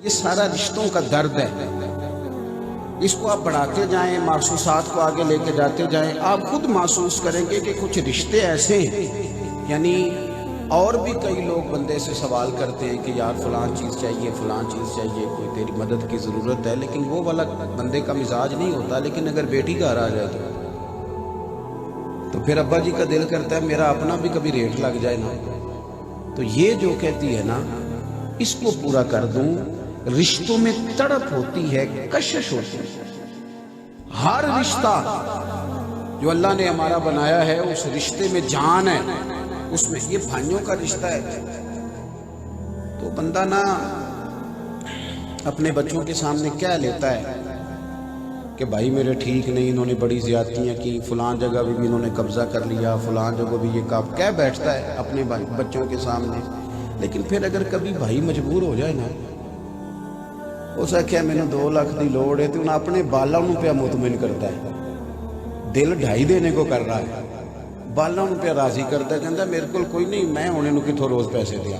یہ سارا رشتوں کا درد ہے، اس کو آپ بڑھاتے جائیں، محسوسات کو آگے لے کے جاتے جائیں، آپ خود محسوس کریں گے کہ کچھ رشتے ایسے ہیں، یعنی اور بھی کئی لوگ بندے سے سوال کرتے ہیں کہ یار فلاں چیز چاہیے، فلاں چیز چاہیے، کوئی تیری مدد کی ضرورت ہے، لیکن وہ والا بندے کا مزاج نہیں ہوتا۔ لیکن اگر بیٹی گھر آ جائے تو پھر ابا جی کا دل کرتا ہے میرا اپنا بھی کبھی ریٹ لگ جائے نا۔ تو یہ جو کہتی ہے نا، اس کو پورا کر دوں، رشتوں میں تڑپ ہوتی ہے، کشش ہوتی ہے۔ ہر رشتہ جو اللہ نے ہمارا بنایا ہے اس رشتے میں جان ہے، اس میں یہ بھائیوں کا رشتہ ہے۔ تو بندہ نا اپنے بچوں کے سامنے کہہ لیتا ہے کہ بھائی میرے ٹھیک نہیں، انہوں نے بڑی زیادتیاں کی، فلاں جگہ بھی انہوں نے قبضہ کر لیا، فلاں جگہ بھی یہ کہہ بیٹھتا ہے اپنے بچوں کے سامنے۔ لیکن پھر اگر کبھی بھائی مجبور ہو جائے نا، اس آخیا میں نے 2 لاکھ دی لوڑ ہے، تو انہیں اپنے بالاں نوں پہ مطمئن کرتا ہے، دل 2.5 دینے کو کر رہا ہے، بالاں نوں پہ راضی کرتا ہے، کہتا میرے کو کوئی نہیں، میں انہیں نوں کتھوں روز پیسے دیا،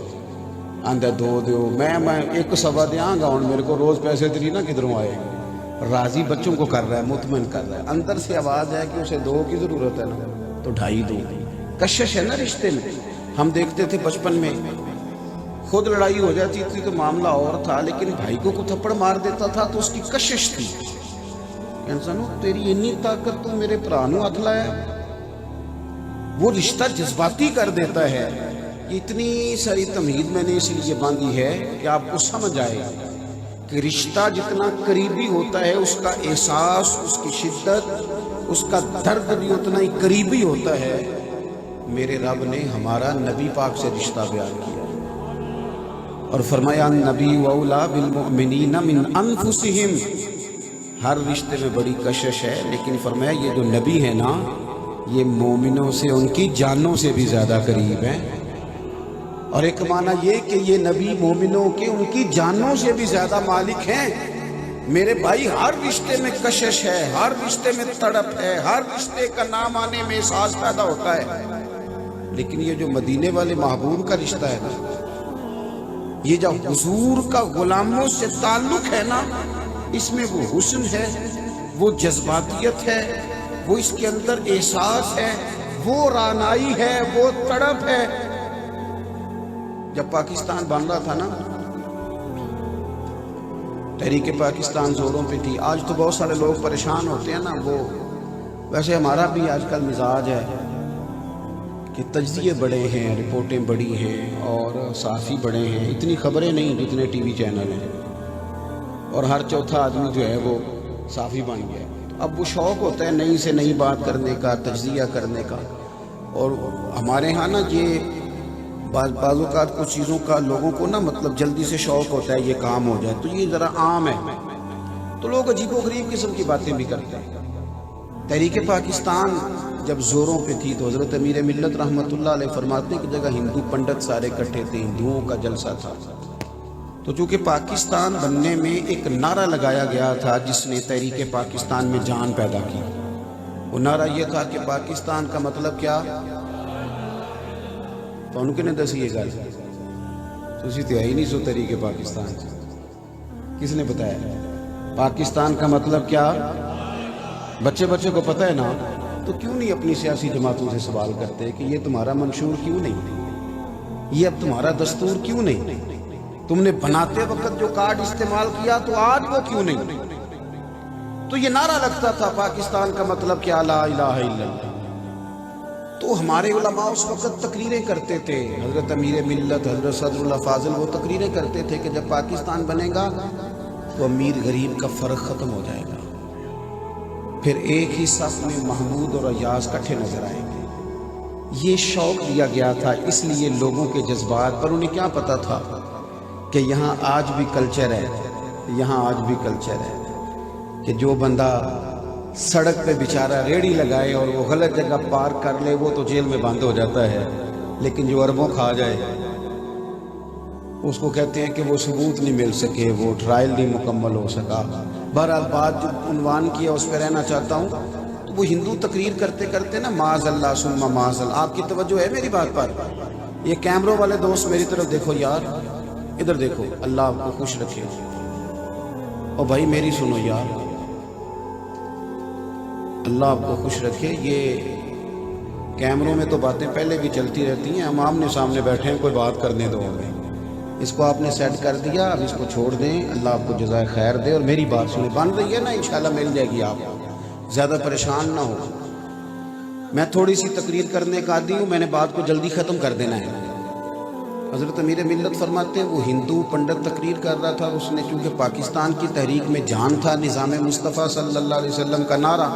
آندہ 2 دیو، میں 1 سوا دیاں گا، ہوں میرے کو روز پیسے تری نہ کدھروں آئے۔ راضی بچوں کو کر رہا ہے، مطمئن کر رہا ہے، اندر سے آواز ہے کہ اسے 2 کی ضرورت ہے نا، تو 2.5 دو۔ کشش ہے نا رشتے میں۔ ہم دیکھتے تھے بچپن میں خود لڑائی ہو جاتی تھی تو معاملہ اور تھا، لیکن بھائی کو تھپڑ مار دیتا تھا تو اس کی کشش تھی، انسانوں تیری اتنی طاقت تو میرے پرا نوں ہاتھ لایا۔ وہ رشتہ جذباتی کر دیتا ہے۔ اتنی ساری تمہید میں نے اس لیے باندھی ہے کہ آپ کو سمجھ آئے کہ رشتہ جتنا قریبی ہوتا ہے اس کا احساس، اس کی شدت، اس کا درد بھی اتنا ہی قریبی ہوتا ہے۔ میرے رب نے ہمارا نبی پاک سے رشتہ بیان کیا اور فرمایا نبی اولا بالمؤمنین من انفسہم۔ ہر رشتے میں بڑی کشش ہے، لیکن فرمایا یہ جو نبی ہے نا، یہ مومنوں سے ان کی جانوں سے بھی زیادہ قریب ہیں۔ اور ایک معنی یہ کہ یہ نبی مومنوں کے ان کی جانوں سے بھی زیادہ مالک ہیں۔ میرے بھائی ہر رشتے میں کشش ہے، ہر رشتے میں تڑپ ہے، ہر رشتے کا نام آنے میں احساس پیدا ہوتا ہے، لیکن یہ جو مدینے والے محبوب کا رشتہ ہے نا، یہ جو حضور کا غلاموں سے تعلق ہے نا، اس میں وہ حسن ہے، وہ جذباتیت ہے، وہ اس کے اندر احساس ہے، وہ رانائی ہے، وہ تڑپ ہے۔ جب پاکستان بن رہا تھا نا، تحریک پاکستان زوروں پہ تھی، آج تو بہت سارے لوگ پریشان ہوتے ہیں نا، وہ ویسے ہمارا بھی آج کل مزاج ہے کہ تجزیے بڑے ہیں، رپورٹیں بڑی ہیں اور صحافی بڑے ہیں، اتنی خبریں نہیں جتنے ٹی وی چینل ہیں، اور ہر چوتھا آدمی جو ہے وہ صحافی بن گیا۔ اب وہ شوق ہوتا ہے نئی سے نئی بات کرنے کا، تجزیہ کرنے کا، اور ہمارے ہاں نا یہ بعض اوقات کچھ چیزوں کا لوگوں کو نا مطلب جلدی سے شوق ہوتا ہے یہ کام ہو جائے، تو یہ ذرا عام ہے، تو لوگ عجیب و غریب قسم کی باتیں بھی کرتے ہیں۔ تحریک پاکستان جب زوروں پہ تھی تو حضرت امیر ملت رحمۃ اللہ علیہ فرماتے ہیں کہ جگہ ہندو پنڈت سارے اکٹھے تھے، ہندوؤں کا جلسہ تھا، تو چونکہ پاکستان بننے میں ایک نعرہ لگایا گیا تھا جس نے تحریک پاکستان میں جان پیدا کی۔ وہ نعرہ یہ تھا کہ پاکستان کا مطلب کیا، تو ان کے نے دسی یہ گل تو اسی تہائی نہیں سو تحریک پاکستان، کس نے بتایا؟ پاکستان کا مطلب کیا؟ بچے کو پتہ ہے نا، تو کیوں نہیں اپنی سیاسی جماعتوں سے سوال کرتے کہ یہ تمہارا منشور کیوں نہیں، یہ اب تمہارا دستور کیوں نہیں، تم نے بناتے وقت جو کارڈ استعمال کیا تو آج وہ کیوں نہیں؟ تو یہ نعرہ لگتا تھا پاکستان کا مطلب کیا، لا الہ الا اللہ۔ تو ہمارے علماء اس وقت تقریریں کرتے تھے، حضرت امیر ملت حضرت صدر اللہ فاضل وہ تقریریں کرتے تھے کہ جب پاکستان بنے گا تو امیر غریب کا فرق ختم ہو جائے گا، پھر ایک ہی صف میں محمود اور ایاز کٹھے نظر آئیں گے۔ یہ شوق دیا گیا تھا، اس لیے لوگوں کے جذبات پر انہیں کیا پتا تھا کہ یہاں آج بھی کلچر ہے، یہاں آج بھی کلچر ہے کہ جو بندہ سڑک پہ بیچارہ ریڑھی لگائے اور وہ غلط جگہ پارک کر لے وہ تو جیل میں بند ہو جاتا ہے، لیکن جو اربوں کھا جائے اس کو کہتے ہیں کہ وہ ثبوت نہیں مل سکے، وہ ٹرائل نہیں مکمل ہو سکا۔ بہرحال بات جو عنوان کیا اس پہ رہنا چاہتا ہوں، تو وہ ہندو تقریر کرتے کرتے نا معاذ اللہ ثم معاذ اللہ، آپ کی توجہ ہے میری بات پر؟ یہ کیمروں والے دوست میری طرف دیکھو یار، ادھر دیکھو، اللہ آپ کو خوش رکھے۔ اور بھائی میری سنو یار، اللہ آپ کو خوش رکھے۔ یہ کیمروں میں تو باتیں پہلے بھی چلتی رہتی ہیں، ہم آمنے سامنے بیٹھے ہیں، کوئی بات کرنے دو ہمیں۔ اس کو آپ نے سیٹ کر دیا، اب اس کو چھوڑ دیں، اللہ آپ کو جزائے خیر دے۔ اور میری بات سنیں، بن رہی ہے نا، انشاءاللہ مل جائے گی، آپ زیادہ پریشان نہ ہو۔ میں تھوڑی سی تقریر کرنے کا عادی ہوں، میں نے بات کو جلدی ختم کر دینا ہے۔ حضرت امیر ملت فرماتے ہیں، وہ ہندو پنڈت تقریر کر رہا تھا، اس نے چونکہ پاکستان کی تحریک میں جان تھا، نظام مصطفیٰ صلی اللہ علیہ وسلم کا نعرہ،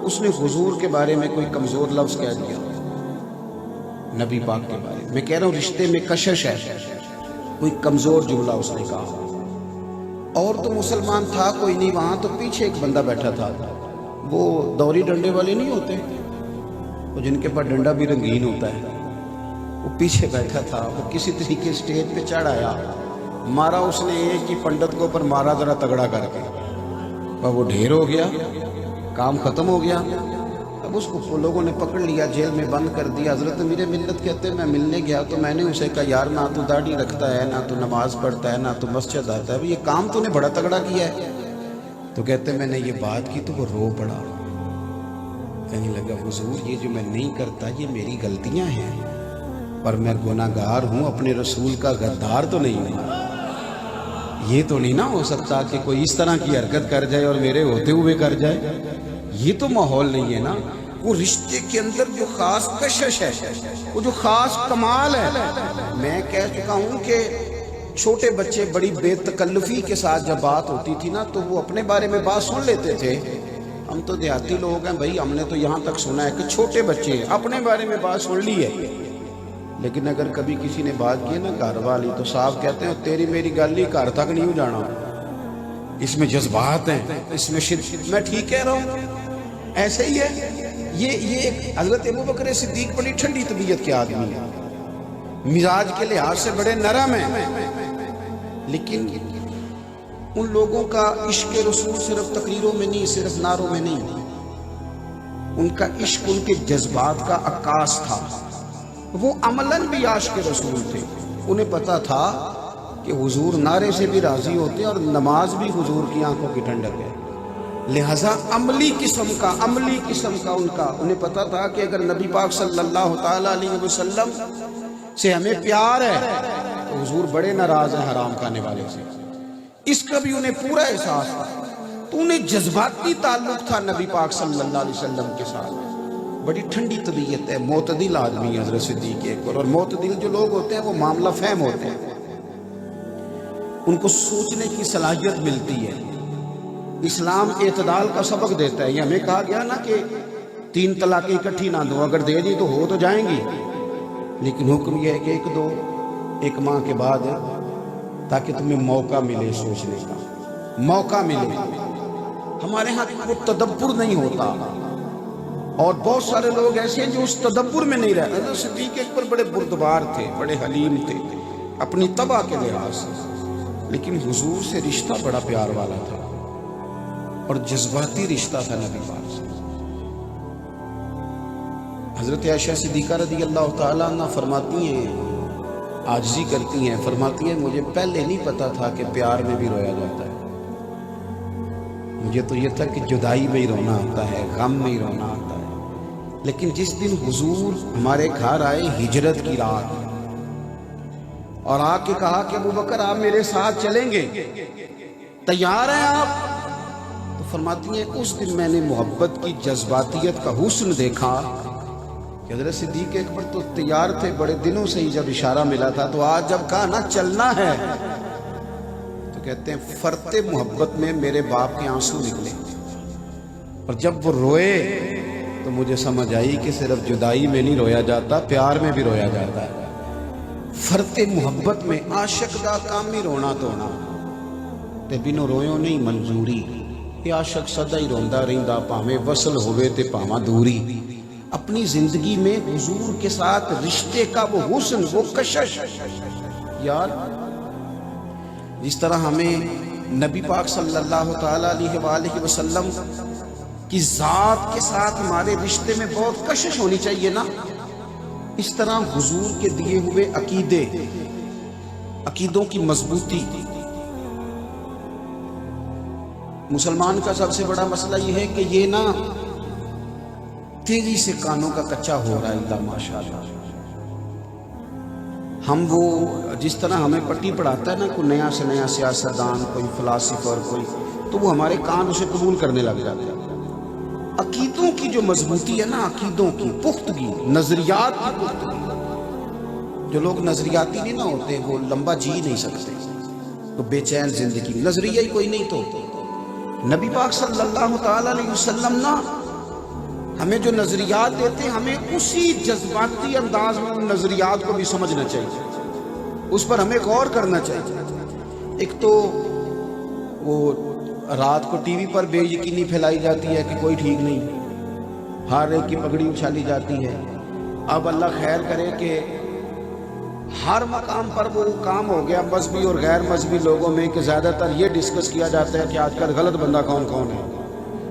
اس نے حضور کے بارے میں کوئی کمزور لفظ کہہ دیا، نبی پاک کے بارے میں کہہ رہا ہوں، رشتے میں کشش ہے، کوئی کمزور جملہ اس نے کہا۔ اور تو مسلمان تھا کوئی نہیں وہاں، تو پیچھے ایک بندہ بیٹھا تھا، وہ دوری ڈنڈے والے نہیں ہوتے، وہ جن کے پاس ڈنڈا بھی رنگین ہوتا ہے، وہ پیچھے بیٹھا تھا۔ وہ کسی طریقے اسٹیج پہ چڑھ آیا، مارا اس نے ایک ہی پنڈت کو، پر مارا ذرا تگڑا کر کے، اور وہ ڈھیر ہو گیا، کام ختم ہو گیا۔ اب اس کو لوگوں نے پکڑ لیا، جیل میں بند کر دیا۔ حضرت امیر ملت کہتے ہیں، میں ملنے گیا تو میں نے اسے کہا، یار نہ تو داڑھی رکھتا ہے، نہ تو نماز پڑھتا ہے، نہ تو مسجد آتا ہے، یہ کام تو نے بڑا تگڑا کیا ہے۔ تو کہتے ہیں میں نے یہ بات کی تو وہ رو پڑا، کہنے لگا حضور یہ جو میں نہیں کرتا یہ میری غلطیاں ہیں، پر میں گناہگار ہوں، اپنے رسول کا غدار تو نہیں ہوں۔ یہ تو نہیں نہ ہو سکتا کہ کوئی اس طرح کی حرکت کر جائے اور میرے ہوتے ہوئے کر جائے، یہ تو ماحول نہیں ہے نا۔ وہ رشتے کے اندر جو خاص کشش ہے، وہ جو خاص کمال ہے، میں کہہ چکا ہوں کہ چھوٹے بچے بڑی بے تکلفی کے ساتھ جب بات ہوتی تھی نا تو وہ اپنے بارے میں بات سن لیتے تھے۔ ہم تو دیہاتی لوگ ہیں بھائی، ہم نے تو یہاں تک سنا ہے کہ چھوٹے بچے اپنے بارے میں بات سن لی ہے، لیکن اگر کبھی کسی نے بات کی نا گھر والی تو صاحب کہتے ہیں تیری میری گل ہی گھر تک نہیں جانا، اس میں جذبات ہیں، اس میں شدت۔ میں ٹھیک کہہ رہا ہوں، ایسے ہی ہے۔ یہ حضرت ابوبکر صدیق بڑی ٹھنڈی طبیعت کے آدمی ہیں، مزاج کے لحاظ سے بڑے نرم ہیں، لیکن ان لوگوں کا عشق رسول صرف تقریروں میں نہیں، صرف نعروں میں نہیں، ان کا عشق ان کے جذبات کا عکاس تھا۔ وہ عملاً بھی عاشق رسول تھے، انہیں پتا تھا کہ حضور نعرے سے بھی راضی ہوتے ہیں اور نماز بھی حضور کی آنکھوں کی ٹھنڈک ہے، لہٰذا عملی قسم کا ان کا انہیں پتا تھا کہ اگر نبی پاک صلی اللہ تعالیٰ علیہ وسلم سے ہمیں پیار ہے تو حضور بڑے ناراض ہیں حرام کھانے والے سے، اس کا بھی انہیں پورا احساس تھا۔ تو انہیں جذباتی تعلق تھا نبی پاک صلی اللہ علیہ وسلم کے ساتھ، بڑی ٹھنڈی طبیعت ہے، معتدل آدمی حضرت صدیق اکبر۔ اور معتدل جو لوگ ہوتے ہیں وہ معاملہ فہم ہوتے ہیں، ان کو سوچنے کی صلاحیت ملتی ہے۔ اسلام اعتدال کا سبق دیتا ہے، یہ ہمیں کہا گیا نا کہ 3 طلاقیں اکٹھی نہ دو، اگر دے دی تو ہو تو جائیں گی، لیکن حکم یہ ہے کہ 1 دو 1 ماہ کے بعد، تاکہ تمہیں موقع ملے سوچنے کا، موقع ملے۔ ہمارے ہاں وہ تدبر نہیں ہوتا، اور بہت سارے لوگ ایسے ہیں جو اس تدبر میں نہیں رہتے۔ حضرت صدیق اکبر بڑے بردبار تھے، بڑے حلیم تھے اپنی طبع کے لحاظ سے، لیکن حضور سے رشتہ بڑا پیار والا تھا اور جذباتی رشتہ تھا نبی پاک سے۔ حضرت عائشہ صدیقہ رضی اللہ تعالیٰ عنہ فرماتی ہیں، عاجزی کرتی ہیں، فرماتی ہیں مجھے پہلے نہیں پتا تھا کہ پیار میں بھی رویا جاتا ہے، مجھے تو یہ تھا کہ جدائی میں ہی رونا آتا ہے، غم میں ہی رونا آتا ہے، لیکن جس دن حضور ہمارے گھر آئے ہجرت کی رات، اور آ کے کہا کہ ابوبکر آپ میرے ساتھ چلیں گے، تیار ہیں آپ؟ تو فرماتی ہیں اس دن میں نے محبت کی جذباتیت کا حسن دیکھا کہ حضرت صدیق اکبر تو تیار تھے بڑے دنوں سے ہی، جب اشارہ ملا تھا تو آج جب کہا نا چلنا ہے تو کہتے ہیں فرتے محبت میں میرے باپ کے آنسو نکلے، اور جب وہ روئے تو مجھے سمجھ آئی کہ صرف جدائی میں نہیں رویا جاتا، پیار میں بھی رویا جاتا ہے۔ فرتے محبت میں عاشق دا کامی رونا تونا تے بینو رویوں نہیں منظوری، یہ عاشق سدا ہی روندا رہندا پاویں وصل ہوئے تے پاواں دوری۔ اپنی زندگی میں حضور کے ساتھ رشتے کا وہ حسن، وہ کشش، یار جس طرح ہمیں نبی پاک صلی اللہ تعالیٰ علیہ وآلہ وسلم کی ذات کے ساتھ ہمارے رشتے میں بہت کشش ہونی چاہیے نا، اس طرح حضور کے دیے ہوئے عقیدے، عقیدوں کی مضبوطی. مسلمان کا سب سے بڑا مسئلہ یہ ہے کہ یہ نا تیزی سے کانوں کا کچا ہو رہا ہے. اللہ ماشاءاللہ. ہم وہ جس طرح ہمیں پٹی پڑھاتا ہے نا کوئی نیا سے نیا سیاستدان، کوئی فلاسفر، کوئی، تو وہ ہمارے کان اسے قبول کرنے لگ جاتے ہیں. عقیدوں کی جو مضبوطی ہے نا، عقیدوں کی پختگی، نظریات کی پختگی. جو لوگ نظریاتی نہیں نہ ہوتے وہ لمبا جی نہیں سکتے، تو بے چین زندگی، نظریہ ہی کوئی نہیں. تو نبی پاک صلی اللہ تعالی علیہ وسلم نا ہمیں جو نظریات دیتے ہیں، ہمیں اسی جذباتی انداز میں ان نظریات کو بھی سمجھنا چاہیے، اس پر ہمیں غور کرنا چاہیے. ایک تو وہ رات کو ٹی وی پر بے یقینی پھیلائی جاتی ہے کہ کوئی ٹھیک نہیں، ہر ایک کی پگڑی اچھالی جاتی ہے. اب اللہ خیر کرے کہ ہر مقام پر وہ کام ہو گیا مذہبی اور غیر مذہبی لوگوں میں کہ زیادہ تر یہ ڈسکس کیا جاتا ہے کہ آج کل غلط بندہ کون کون ہے.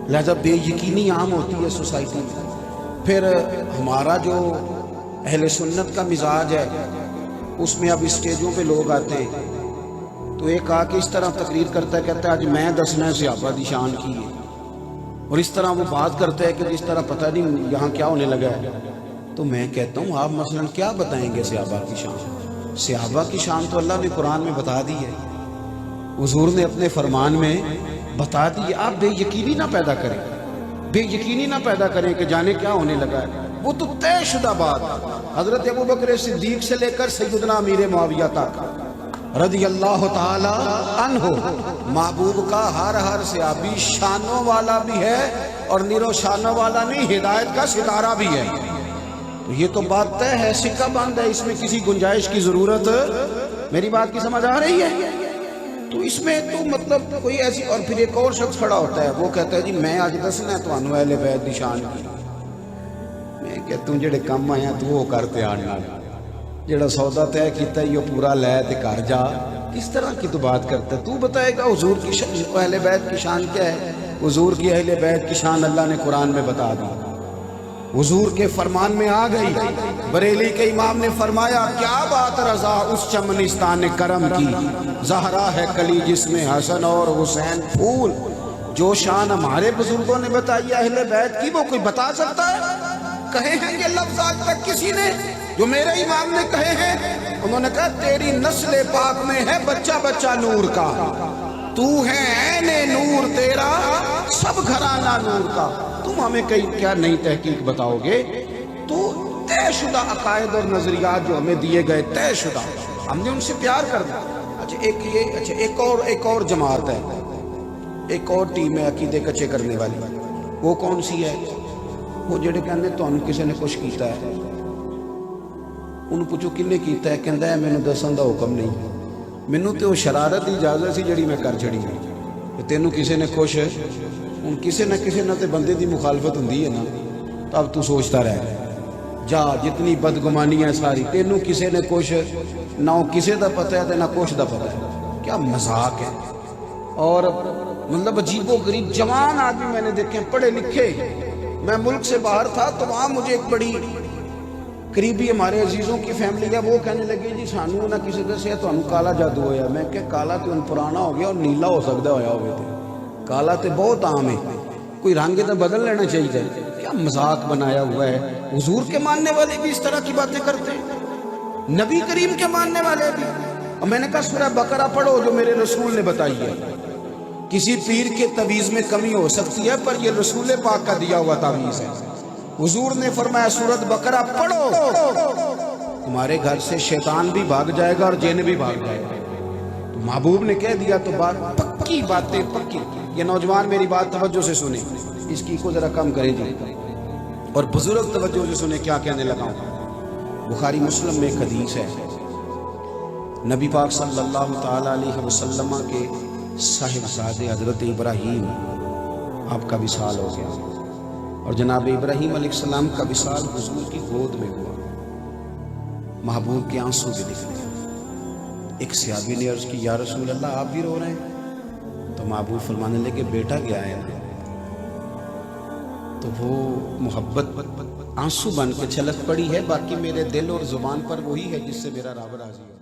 لہذا بے یقینی عام ہوتی ہے سوسائٹی میں. پھر ہمارا جو اہل سنت کا مزاج ہے اس میں اب اسٹیجوں پہ لوگ آتے ہیں تو ایک آ کے اس طرح تقریر کرتا ہے، کہتا ہے آج میں دسنا ہے صحابہ دی شان کی ہے، اور اس طرح وہ بات کرتا ہے کہ جس طرح پتہ نہیں یہاں کیا ہونے لگا ہے. تو میں کہتا ہوں آپ مثلاً کیا بتائیں گے صحابہ کی شان؟ صحابہ کی شان تو اللہ نے قرآن میں بتا دی ہے، حضور نے اپنے فرمان میں بتا دی ہے. آپ بے یقینی نہ پیدا کریں، بے یقینی نہ پیدا کریں کہ جانے کیا ہونے لگا ہے. وہ تو طے شدہ بات. حضرت ابوبکر صدیق سے لے کر سیدنا امیر معاویہ تک رضی اللہ تعالی عنہ، محبوب کا ہر صحابی شانوں والا بھی ہے اور نیرو شانوں والا نہیں، ہدایت کا ستارہ بھی ہے. تو یہ تو بات طے ہے، سکہ بند ہے، اس میں کسی گنجائش کی ضرورت. میری بات کی سمجھ آ رہی ہے؟ تو اس میں تو مطلب کوئی ایسی. اور پھر ایک اور شخص کھڑا ہوتا ہے، وہ کہتا ہے جی میں آج دسنا ہے تمہوں اہل بیت دی شان کی. میں کہتا ہوں جڑے کم آیا تو وہ کرتے آنا، جڑا سودا طے کیتا ہے یہ پورا لے تے گھر جا. اس طرح کی تو بات کرتا ہے. تو بتائے گا حضور کی اہل بیت کی شان کیا ہے؟ حضور کی اہل بیت کی شان اللہ نے قرآن میں بتا دی، حضور کے فرمان میں آ گئی. بریلی کے امام نے فرمایا کیا بات رضا اس چمنستان کرم کی، زہرا ہے کلی جس میں حسن اور حسین پھول. جو شان ہمارے بزرگوں نے بتائی ہے اہل بیت کی، وہ کوئی بتا سکتا ہے؟ کہے ہیں یہ لفظ آج تک کسی نے جو میرے امام نے کہے ہیں؟ انہوں نے کہا تیری نسل پاک میں ہے بچہ بچہ نور کا، تو ہے عین نور تیرا سب گھرانہ نور کا. تم ہمیں کیا نئی تحقیق بتاؤ گے؟ تو طے شدہ عقائد اور نظریات جو ہمیں دیے گئے طے شدہ، ہم نے ان سے پیار کر دیا. اچھا ایک اور جماعت ہے، ایک اور ٹیم ہے عقیدے کچے کرنے والی. وہ کون سی ہے؟ وہ جڑے کہنے تو کسی نے کچھ کیتا ہے، انہوں پوچھو کنے کیتا ہے، کہندا ہے مینوں دسن دا حکم نہیں، مینوں تے وہ شرارت دی اجازت سی جڑی میں کر چھڑی ہے. تینوں کسی نے کچھ ان کسی نہ کسی نہ تے بندے دی مخالفت ہوندی ہے نا. تو اب تو سوچتا رہ جا، جتنی بدگمانی ہے ساری، تینوں کسی نے کچھ نہ کسی دا پتہ ہے تے نہ کچھ دا پتہ ہے. کیا مذاق ہے. اور مطلب عجیب و غریب جوان آدمی میں نے دیکھے پڑھے لکھے. میں ملک سے باہر تھا تو وہاں مجھے ایک بڑی قریبی ہمارے عزیزوں کی فیملی ہے، وہ کہنے لگے جی سانو نہ کسی دسیا تانوں کالا جادو ہویا. میں کہ کالا تو پرانا ہو گیا اور نیلا ہو سکتا ہویا ہوئے تھے، کالا تے بہت عام ہے، کوئی رنگ تو بدل لینا چاہیے. کیا مذاق بنایا ہوا ہے. حضور کے ماننے والے بھی اس طرح کی باتیں کرتے ہیں، نبی کریم کے ماننے والے بھی. اور میں نے کہا سورہ بقرہ پڑھو جو میرے رسول نے بتائی ہے. کسی پیر کے تویز میں کمی ہو سکتی ہے پر یہ رسول پاک کا دیا ہوا تعویذ ہے. حضور نے فرمایا سورۃ بقرہ پڑھو، تمہارے گھر سے شیطان بھی بھاگ جائے گا اور جن بھی بھاگ جائے گا. تو محبوب نے کہہ دیا تو بات پکی، باتیں پکی. یہ نوجوان میری بات توجہ سے سنیں، اس کی کو ذرا کم کریں جی، اور بزرگ توجہ سے سنیں کیا کہنے لگا ہوں. بخاری مسلم میں ایک حدیث ہے، نبی پاک صلی اللہ تعالی علیہ وسلم کے صاحبزادے حضرت ابراہیم آپ کا وصال ہو گیا، اور جناب ابراہیم علیہ السلام کا وصال حضور کی گود میں ہوا. محبوب کے آنسو بھی نکلے. ایک صحابی نے عرض کی یا رسول اللہ آپ بھی رو رہے ہیں؟ تو محبوب فرمانے لگے بیٹا گیا ہے نا. تو وہ محبت آنسو بن کے چھلک پڑی ہے، باقی میرے دل اور زبان پر وہی ہے جس سے میرا رب راضی ہو.